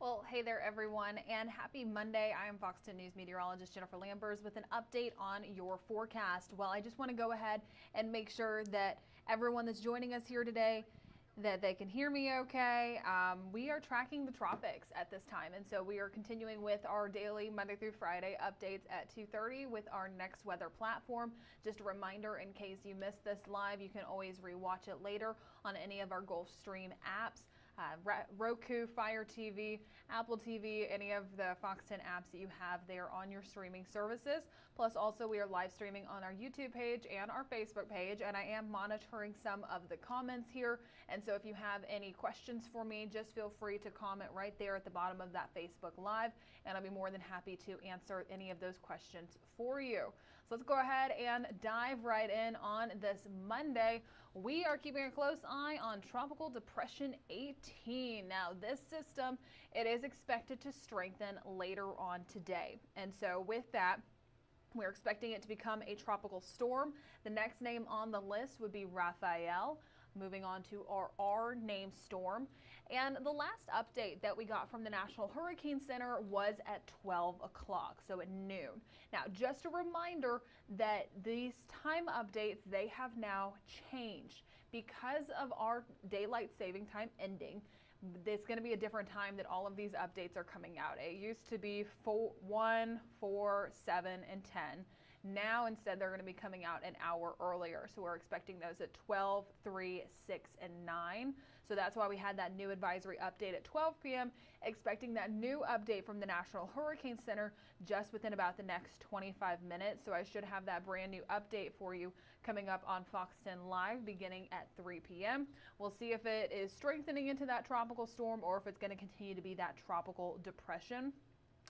Well, hey there, everyone, and happy Monday. I am Fox 10 News meteorologist Jennifer Lambers with an update on your forecast. Well, I just want to go ahead and make sure that everyone that's joining us here today that they can hear me okay. We are tracking the tropics at this time, and so we are continuing with our daily Monday through Friday updates at 2:30 with our next weather platform. Just a reminder, in case you missed this live, you can always rewatch it later on any of our Gulfstream apps. Roku, Fire TV, Apple TV, any of the Fox 10 apps that you have there on your streaming services. Plus also we are live streaming on our YouTube page and our Facebook page, and I am monitoring some of the comments here. And so if you have any questions for me, just feel free to comment right there at the bottom of that Facebook Live, and I'll be more than happy to answer any of those questions for you. So let's go ahead and dive right in on this Monday. We are keeping a close eye on Tropical Depression 18. Now this system, it is expected to strengthen later on today. And so with that, we're expecting it to become a tropical storm. The next name on the list would be Raphael. Moving on to our R-named storm. And the last update that we got from the National Hurricane Center was at 12 o'clock, so at noon. Now, just a reminder that these time updates, they have now changed because of our daylight saving time ending. It's going to be a different time that all of these updates are coming out. It used to be 1, 4, 7, and 10. Now instead they're going to be coming out an hour earlier. So we're expecting those at 12, 3, 6, and 9. So that's why we had that new advisory update at 12 p.m. Expecting that new update from the National Hurricane Center just within about the next 25 minutes. So I should have that brand new update for you coming up on Fox 10 Live beginning at 3 p.m. We'll see if it is strengthening into that tropical storm or if it's going to continue to be that tropical depression.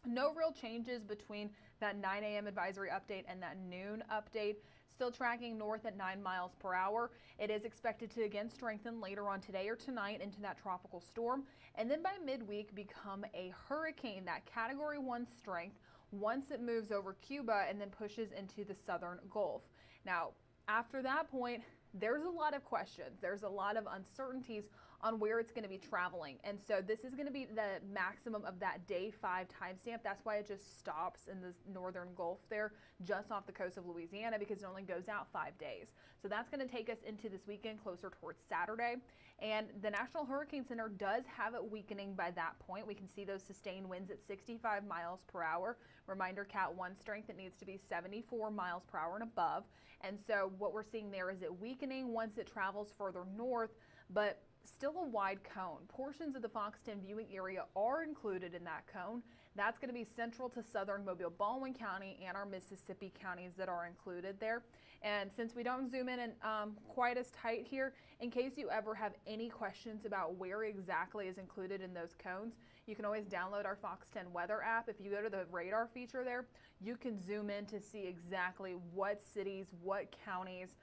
No real changes between that 9 a.m. advisory update and that noon update. Still tracking north at 9 miles per hour. It is expected to again strengthen later on today or tonight into that tropical storm, and then by midweek become a hurricane, that Category 1 strength, once it moves over Cuba and then pushes into the southern Gulf. Now, after that point, there's a lot of questions. There's a lot of uncertainties on where it's going to be traveling. And so this is going to be the maximum of that day 5 timestamp. That's why it just stops in the northern Gulf there, just off the coast of Louisiana, because it only goes out 5 days. So that's going to take us into this weekend, closer towards Saturday. And the National Hurricane Center does have it weakening by that point. We can see those sustained winds at 65 miles per hour. Reminder, Cat 1 strength, it needs to be 74 miles per hour and above. And so what we're seeing there is it weakening once it travels further north, but still a wide cone. Portions of the Fox 10 viewing area are included in that cone. That's going to be central to southern Mobile, Baldwin County, and our Mississippi counties that are included there. And since we don't zoom in quite as tight here, in case you ever have any questions about where exactly is included in those cones, you can always download our Fox 10 weather app. If you go to the radar feature there, you can zoom in to see exactly what cities, what counties,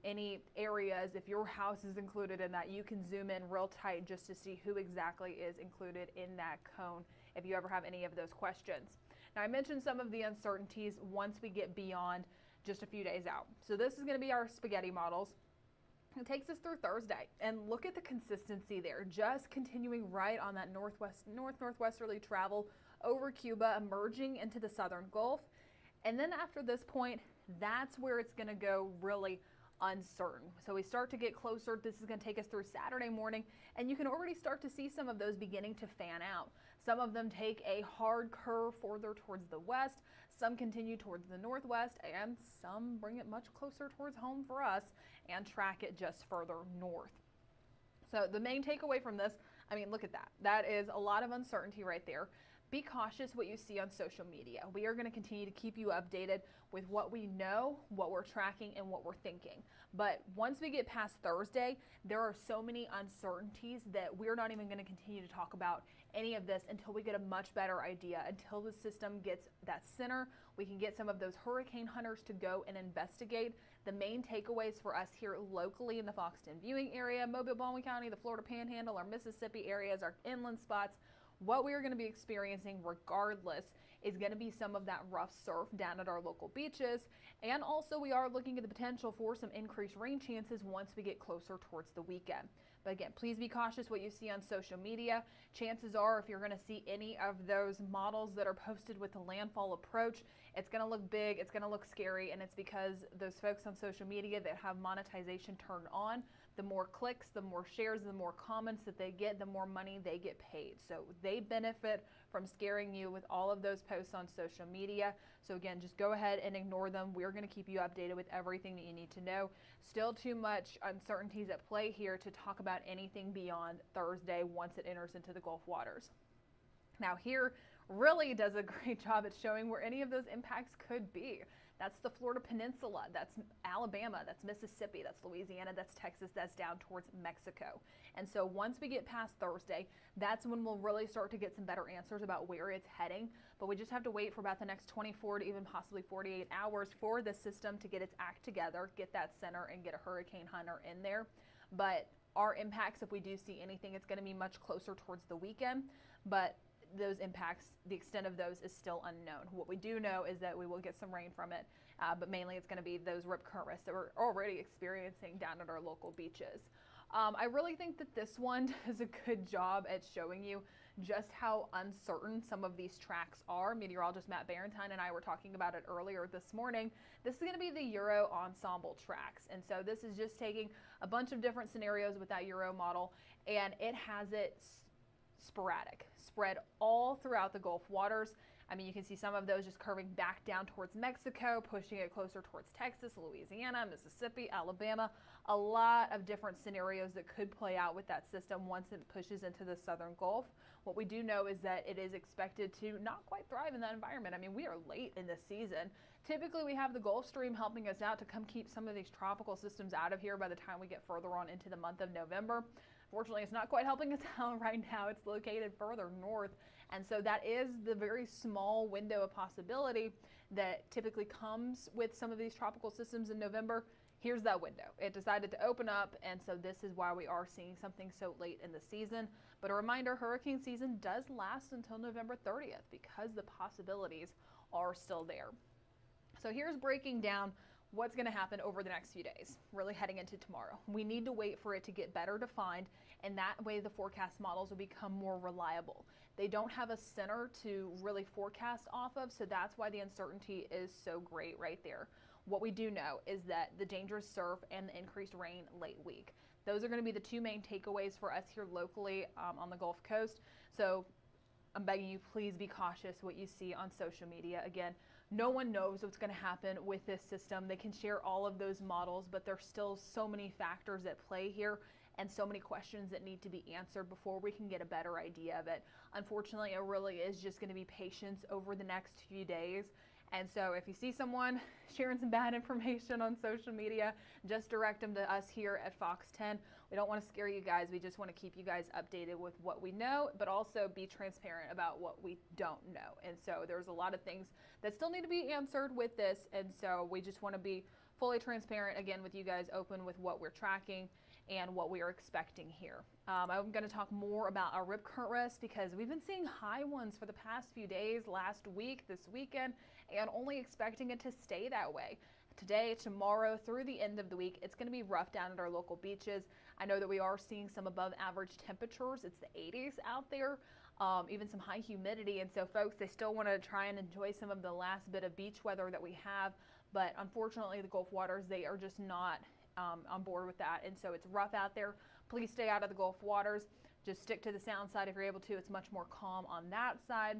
any areas. If your house is included in that, you can zoom in real tight just to see who exactly is included in that cone if you ever have any of those questions. Now, I mentioned some of the uncertainties once we get beyond just a few days out. So this is going to be our spaghetti models. It takes us through Thursday, and look at the consistency there, just continuing right on that northwesterly travel over Cuba, emerging into the southern Gulf. And then after this point, that's where it's going to go really uncertain. So we start to get closer. This is going to take us through Saturday morning, and you can already start to see some of those beginning to fan out. Some of them take a hard curve further towards the west, some continue towards the northwest, and some bring it much closer towards home for us and track it just further north. So the main takeaway from this, I mean, look at that. That is a lot of uncertainty right there. Be cautious what you see on social media. We are going to continue to keep you updated with what we know, what we're tracking, and what we're thinking. But once we get past Thursday, there are so many uncertainties that we're not even going to continue to talk about any of this until we get a much better idea, until the system gets that center. We can get some of those hurricane hunters to go and investigate. The main takeaways for us here locally in the Fox 10 viewing area, Mobile, Baldwin County, the Florida Panhandle, our Mississippi areas, our inland spots, what we are going to be experiencing regardless is going to be some of that rough surf down at our local beaches. And also we are looking at the potential for some increased rain chances once we get closer towards the weekend. But But again, please be cautious what you see on social media. Chances are, if you're going to see any of those models that are posted with the landfall approach, it's going to look big, it's going to look scary, and it's because those folks on social media that have monetization turned on, the more clicks, the more shares, the more comments that they get, the more money they get paid. So they benefit from scaring you with all of those posts on social media. So again, just go ahead and ignore them. We're going to keep you updated with everything that you need to know. Still too much uncertainties at play here to talk about anything beyond Thursday once it enters into the Gulf waters. Now here really does a great job at showing where any of those impacts could be. That's the Florida Peninsula, that's Alabama, that's Mississippi, that's Louisiana, that's Texas, that's down towards Mexico. And so once we get past Thursday, that's when we'll really start to get some better answers about where it's heading. But we just have to wait for about the next 24 to even possibly 48 hours for the system to get its act together, get that center, and get a hurricane hunter in there. But our impacts, if we do see anything, it's going to be much closer towards the weekend. But those impacts, the extent of those is still unknown. What we do know is that we will get some rain from it, but mainly it's going to be those rip current risks that we're already experiencing down at our local beaches. I really think that this one does a good job at showing you just how uncertain some of these tracks are. Meteorologist Matt Barentine and I were talking about it earlier this morning. This is going to be the Euro ensemble tracks. And so this is just taking a bunch of different scenarios with that Euro model, and it has it sporadic, spread all throughout the Gulf waters. I mean, you can see some of those just curving back down towards Mexico, pushing it closer towards Texas, Louisiana, Mississippi, Alabama. A lot of different scenarios that could play out with that system once it pushes into the southern Gulf. What we do know is that it is expected to not quite thrive in that environment. I mean, we are late in this season. Typically, we have the Gulf Stream helping us out to come keep some of these tropical systems out of here by the time we get further on into the month of November. Fortunately, it's not quite helping us out right now. It's located further north. And so that is the very small window of possibility that typically comes with some of these tropical systems in November. Here's that window. It decided to open up, and so this is why we are seeing something so late in the season. But a reminder, hurricane season does last until November 30th because the possibilities are still there. So here's breaking down what's going to happen over the next few days, really heading into tomorrow. We need to wait for it to get better defined, and that way the forecast models will become more reliable. They don't have a center to really forecast off of, so that's why the uncertainty is so great right there. What we do know is that the dangerous surf and the increased rain late week. Those are going to be the two main takeaways for us here locally on the Gulf Coast. So I'm begging you, please be cautious what you see on social media. Again, no one knows what's going to happen with this system. They can share all of those models, but there's still so many factors at play here and so many questions that need to be answered before we can get a better idea of it. Unfortunately, it really is just going to be patience over the next few days. And so if you see someone sharing some bad information on social media, just direct them to us here at Fox 10. We don't want to scare you guys. We just want to keep you guys updated with what we know, but also be transparent about what we don't know. And so there's a lot of things that still need to be answered with this. And so we just want to be fully transparent again with you guys, open with what we're tracking and what we are expecting here. I'm going to talk more about our rip current risk because we've been seeing high ones for the past few days, last week, this weekend, and only expecting it to stay that way. Today, tomorrow, through the end of the week, it's going to be rough down at our local beaches. I know that we are seeing some above average temperatures. It's the 80s out there, even some high humidity. And so folks, they still want to try and enjoy some of the last bit of beach weather that we have. But unfortunately, the Gulf waters, they are just not on board with that. And so it's rough out there. Please stay out of the Gulf waters. Just stick to the sound side if you're able to. It's much more calm on that side.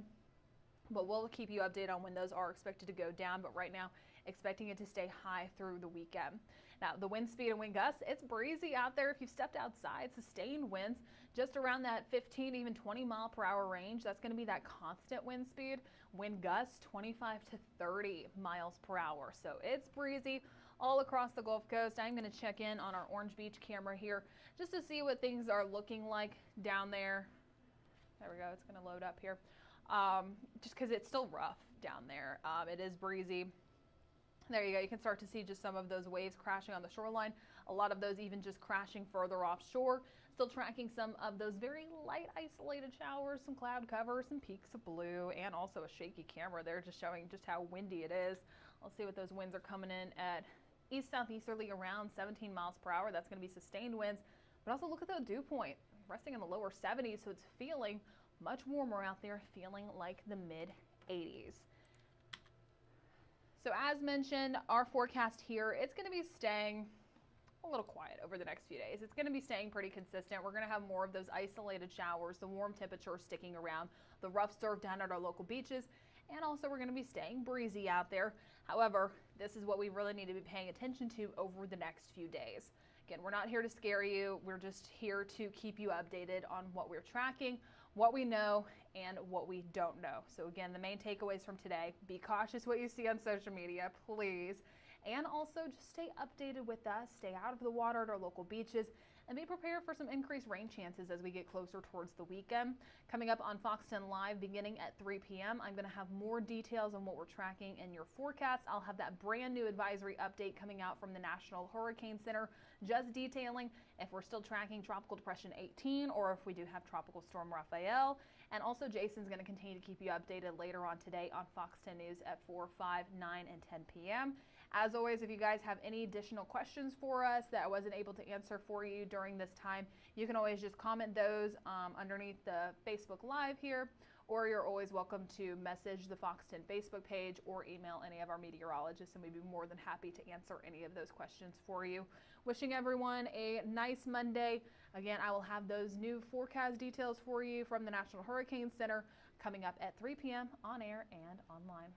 But we'll keep you updated on when those are expected to go down. But right now, expecting it to stay high through the weekend. Now, the wind speed and wind gusts, it's breezy out there. If you've stepped outside, sustained winds just around that 15, even 20 mile per hour range. That's going to be that constant wind speed. Wind gusts 25 to 30 miles per hour. So it's breezy all across the Gulf Coast. I'm going to check in on our Orange Beach camera here just to see what things are looking like down there. There we go. It's going to load up here. Just because it's still rough down there. It is breezy. There you go. You can start to see just some of those waves crashing on the shoreline. A lot of those even just crashing further offshore. Still tracking some of those very light isolated showers, some cloud cover, some peaks of blue, and also a shaky camera there just showing just how windy it is. Let's see what those winds are coming in at east-southeasterly around 17 miles per hour. That's going to be sustained winds. But also look at the dew point, resting in the lower 70s, so it's feeling much warmer out there, feeling like the mid 80s. So as mentioned, our forecast here, it's going to be staying a little quiet over the next few days. It's going to be staying pretty consistent. We're going to have more of those isolated showers, the warm temperatures sticking around, the rough surf down at our local beaches, and also we're going to be staying breezy out there. However, this is what we really need to be paying attention to over the next few days. Again, we're not here to scare you. We're just here to keep you updated on what we're tracking, what we know, and what we don't know. So again, the main takeaways from today: be cautious what you see on social media, please. And also just stay updated with us, stay out of the water at our local beaches, and be prepared for some increased rain chances as we get closer towards the weekend. Coming up on Fox 10 Live beginning at 3 p.m., I'm going to have more details on what we're tracking in your forecast. I'll have that brand new advisory update coming out from the National Hurricane Center, just detailing if we're still tracking Tropical Depression 18 or if we do have Tropical Storm Rafael. And also Jason's going to continue to keep you updated later on today on Fox 10 News at 4, 5, 9, and 10 p.m. As always, if you guys have any additional questions for us that I wasn't able to answer for you during this time, you can always just comment those underneath the Facebook Live here, or you're always welcome to message the Fox 10 Facebook page or email any of our meteorologists, and we'd be more than happy to answer any of those questions for you. Wishing everyone a nice Monday. Again, I will have those new forecast details for you from the National Hurricane Center coming up at 3 p.m. on air and online.